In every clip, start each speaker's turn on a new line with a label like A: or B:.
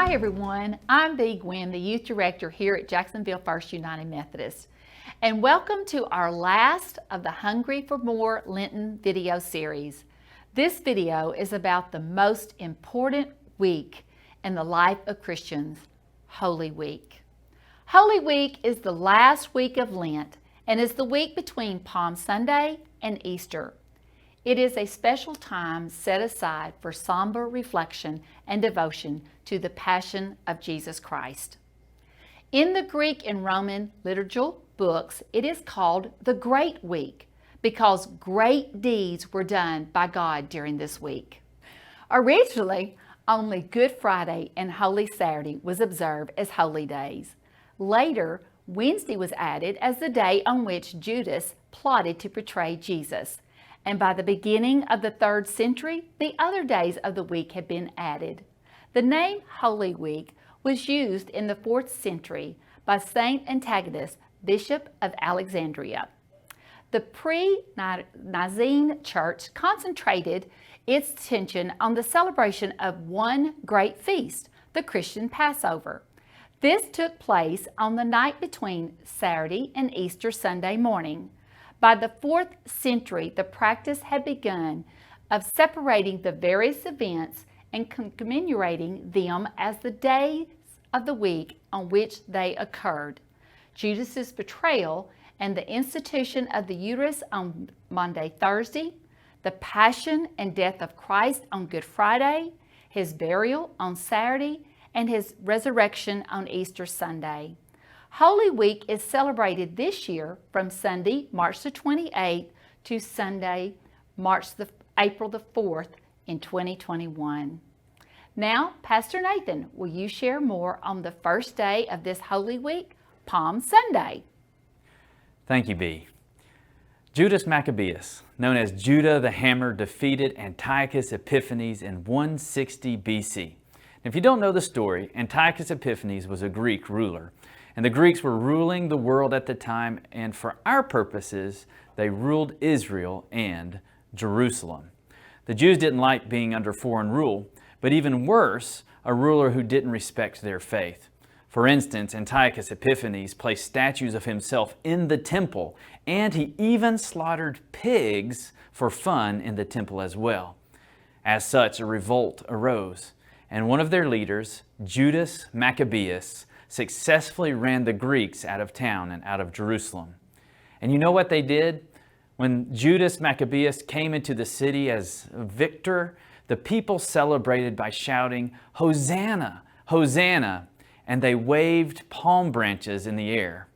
A: Hi everyone, I'm Bee Gwen, the Youth Director here at Jacksonville First United Methodist. And welcome to our last of the Hungry for More Lenten video series. This video is about the most important week in the life of Christians, Holy Week. Holy Week is the last week of Lent and is the week between Palm Sunday and Easter. It is a special time set aside for somber reflection and devotion to the Passion of Jesus Christ. In the Greek and Roman liturgical books, it is called the Great Week because great deeds were done by God during this week. Originally, only Good Friday and Holy Saturday was observed as holy days. Later, Wednesday was added as the day on which Judas plotted to betray Jesus. And by the beginning of the 3rd century, the other days of the week had been added. The name Holy Week was used in the 4th century by Saint Antigonus, Bishop of Alexandria. The pre-Nicene Church concentrated its attention on the celebration of one great feast, the Christian Passover. This took place on the night between Saturday and Easter Sunday morning. By the 4th century, the practice had begun of separating the various events and commemorating them as the days of the week on which they occurred. Judas's betrayal and the institution of the Eucharist on Maundy Thursday, the Passion and death of Christ on Good Friday, his burial on Saturday, and his resurrection on Easter Sunday. Holy Week is celebrated this year from Sunday, March the 28th to Sunday, April the 4th in 2021. Now, Pastor Nathan, will you share more on the first day of this Holy Week, Palm Sunday?
B: Thank you, Bee. Judas Maccabeus, known as Judah the Hammer, defeated Antiochus Epiphanes in 160 BC. If you don't know the story, Antiochus Epiphanes was a Greek ruler. And the Greeks were ruling the world at the time, and for our purposes, they ruled Israel and Jerusalem. The Jews didn't like being under foreign rule, but even worse, a ruler who didn't respect their faith. For instance, Antiochus Epiphanes placed statues of himself in the temple, and he even slaughtered pigs for fun in the temple as well. As such, a revolt arose, and one of their leaders, Judas Maccabeus, successfully ran the Greeks out of town and out of Jerusalem. And you know what they did? When Judas Maccabeus came into the city as a victor, the people celebrated by shouting, "Hosanna, Hosanna," and they waved palm branches in the air.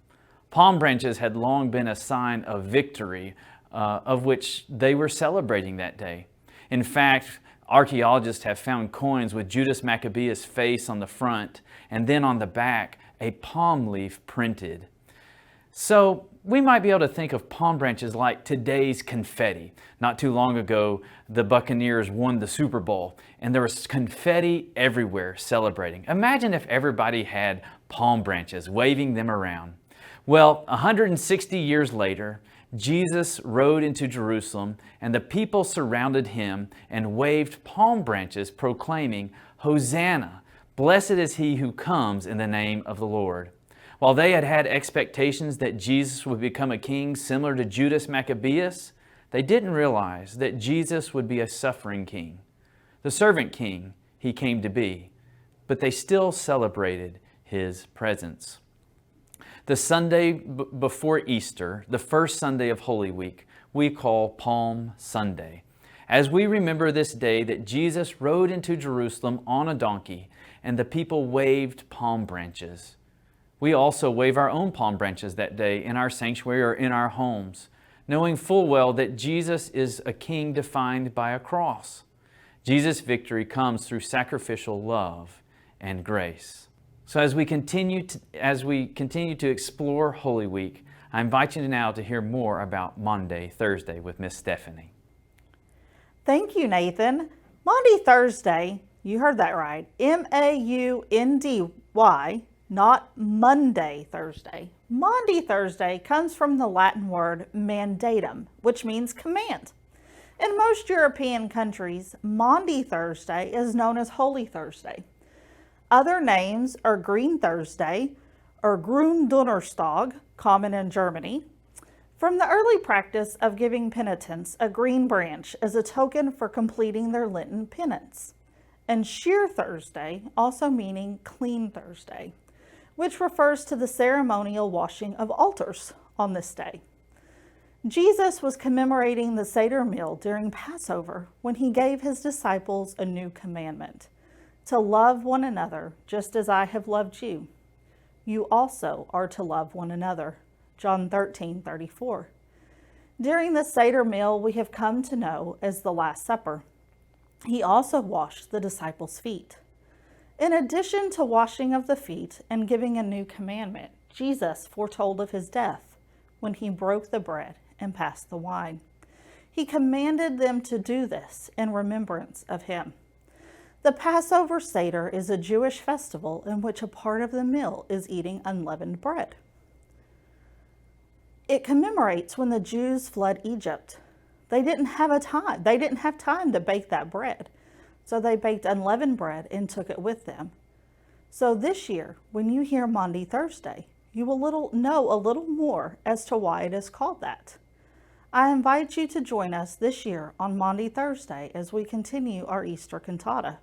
B: Palm branches had long been a sign of victory, of which they were celebrating that day. In fact, archaeologists have found coins with Judas Maccabeus' face on the front and then on the back, a palm leaf printed. So we might be able to think of palm branches like today's confetti. Not too long ago, the Buccaneers won the Super Bowl and there was confetti everywhere celebrating. Imagine if everybody had palm branches waving them around. Well, 160 years later, Jesus rode into Jerusalem and the people surrounded him and waved palm branches proclaiming, "Hosanna, blessed is he who comes in the name of the Lord." While they had had expectations that Jesus would become a king similar to Judas Maccabeus, they didn't realize that Jesus would be a suffering king, the servant king he came to be, but they still celebrated his presence. The Sunday before Easter, the first Sunday of Holy Week, we call Palm Sunday, as we remember this day that Jesus rode into Jerusalem on a donkey and the people waved palm branches. We also wave our own palm branches that day in our sanctuary or in our homes, knowing full well that Jesus is a king defined by a cross. Jesus' victory comes through sacrificial love and grace. So as we continue to explore Holy Week, I invite you now to hear more about Maundy Thursday with Miss Stephanie.
C: Thank you, Nathan. Maundy Thursday, you heard that right, M-A-U-N-D-Y, not Monday Thursday. Maundy Thursday comes from the Latin word mandatum, which means command. In most European countries, Maundy Thursday is known as Holy Thursday. Other names are Green Thursday or Gründonnerstag, common in Germany. From the early practice of giving penitents a green branch as a token for completing their Lenten penance. And Sheer Thursday, also meaning Clean Thursday, which refers to the ceremonial washing of altars on this day. Jesus was commemorating the Seder meal during Passover when he gave his disciples a new commandment, to love one another just as I have loved you. You also are to love one another. John 13:34. During the Seder meal we have come to know as the Last Supper. He also washed the disciples' feet. In addition to washing of the feet and giving a new commandment, Jesus foretold of his death when he broke the bread and passed the wine. He commanded them to do this in remembrance of him. The Passover Seder is a Jewish festival in which a part of the meal is eating unleavened bread. It commemorates when the Jews fled Egypt. They didn't have time to bake that bread. So they baked unleavened bread and took it with them. So this year, when you hear Maundy Thursday, you will know a little more as to why it is called that. I invite you to join us this year on Maundy Thursday as we continue our Easter cantata.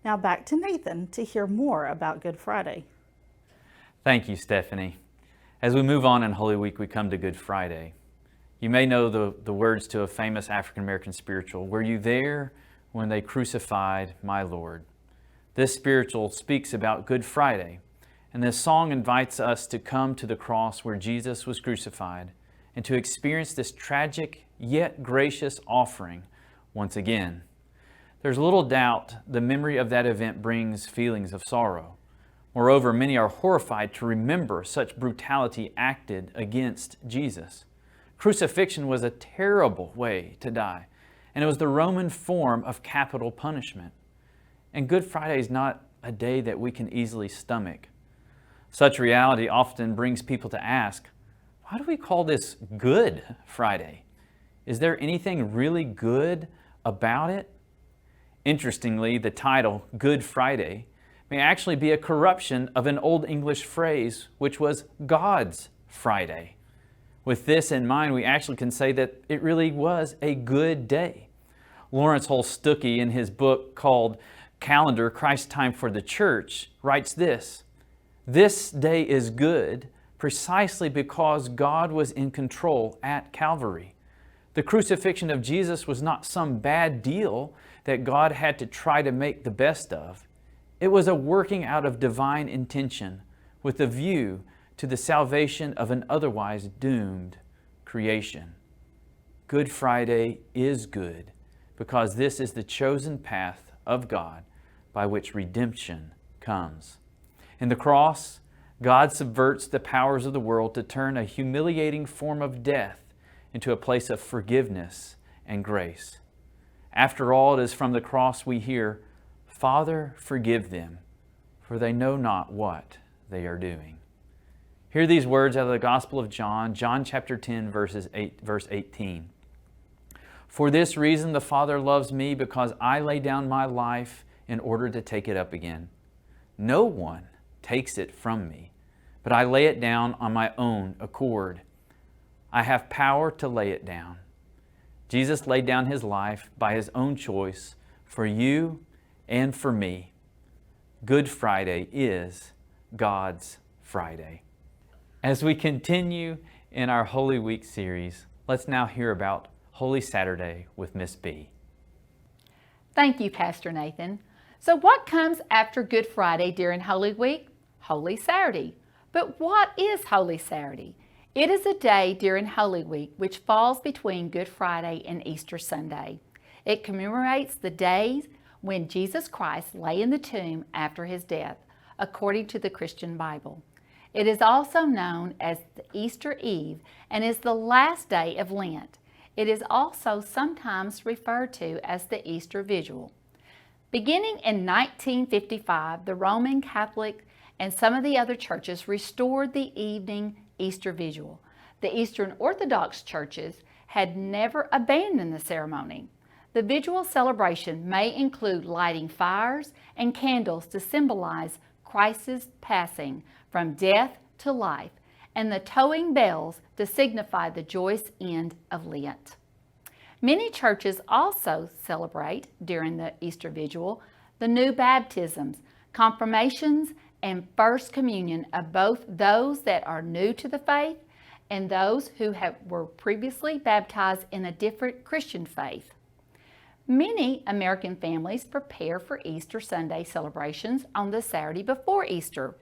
C: Now back to Nathan to hear more about Good Friday.
B: Thank you, Stephanie. As we move on in Holy Week, we come to Good Friday. You may know the words to a famous African-American spiritual, "Were you there when they crucified my Lord?" This spiritual speaks about Good Friday, and this song invites us to come to the cross where Jesus was crucified and to experience this tragic yet gracious offering once again. There's little doubt the memory of that event brings feelings of sorrow. Moreover, many are horrified to remember such brutality acted against Jesus. Crucifixion was a terrible way to die, and it was the Roman form of capital punishment. And Good Friday is not a day that we can easily stomach. Such reality often brings people to ask, why do we call this Good Friday? Is there anything really good about it? Interestingly, the title Good Friday may actually be a corruption of an Old English phrase, which was God's Friday. With this in mind, we actually can say that it really was a good day. Lawrence Holstucky, in his book called Calendar, Christ's Time for the Church, writes this: "This day is good precisely because God was in control at Calvary. The crucifixion of Jesus was not some bad deal that God had to try to make the best of. It was a working out of divine intention with a view to the salvation of an otherwise doomed creation. Good Friday is good because this is the chosen path of God by which redemption comes. In the cross, God subverts the powers of the world to turn a humiliating form of death into a place of forgiveness and grace. After all, it is from the cross we hear, 'Father, forgive them, for they know not what they are doing.'" Hear these words out of the Gospel of John, John chapter 10, verse 18. "For this reason the Father loves me, because I lay down my life in order to take it up again. No one takes it from me, but I lay it down on my own accord. I have power to lay it down." Jesus laid down his life by his own choice for you and for me. Good Friday is God's Friday. As we continue in our Holy Week series, let's now hear about Holy Saturday with Miss B.
A: Thank you, Pastor Nathan. So what comes after Good Friday during Holy Week? Holy Saturday. But what is Holy Saturday? It is a day during Holy Week which falls between Good Friday and Easter Sunday. It commemorates the days when Jesus Christ lay in the tomb after his death, according to the Christian Bible. It is also known as the Easter Eve and is the last day of Lent. It is also sometimes referred to as the Easter Vigil. Beginning in 1955, the Roman Catholic and some of the other churches restored the evening Easter Vigil. The Eastern Orthodox churches had never abandoned the ceremony. The visual celebration may include lighting fires and candles to symbolize Christ's passing from death to life, and the tolling bells to signify the joyous end of Lent. Many churches also celebrate, during the Easter Vigil, the new baptisms, confirmations, and First Communion of both those that are new to the faith and those who were previously baptized in a different Christian faith. Many American families prepare for Easter Sunday celebrations on the Saturday before Easter.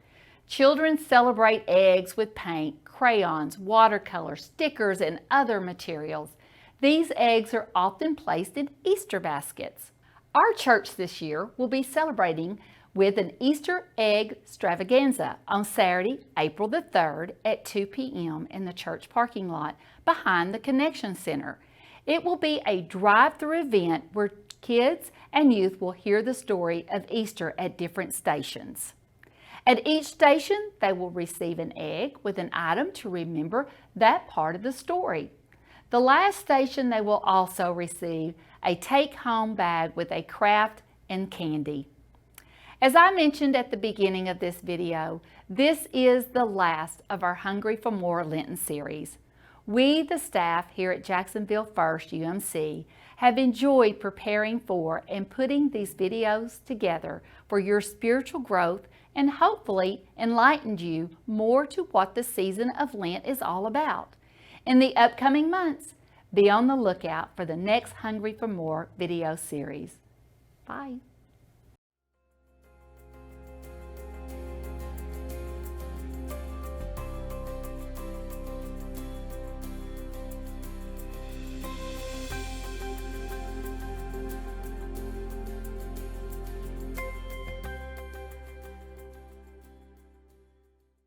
A: Children celebrate eggs with paint, crayons, watercolor, stickers, and other materials. These eggs are often placed in Easter baskets. Our church this year will be celebrating with an Easter egg extravaganza on Saturday, April the 3rd at 2 p.m. in the church parking lot behind the Connection Center. It will be a drive-through event where kids and youth will hear the story of Easter at different stations. At each station, they will receive an egg with an item to remember that part of the story. The last station, they will also receive a take-home bag with a craft and candy. As I mentioned at the beginning of this video, this is the last of our Hungry for More Lenten series. We, the staff here at Jacksonville First UMC, have enjoyed preparing for and putting these videos together for your spiritual growth and hopefully enlightened you more to what the season of Lent is all about. In the upcoming months, be on the lookout for the next Hungry for More video series. Bye.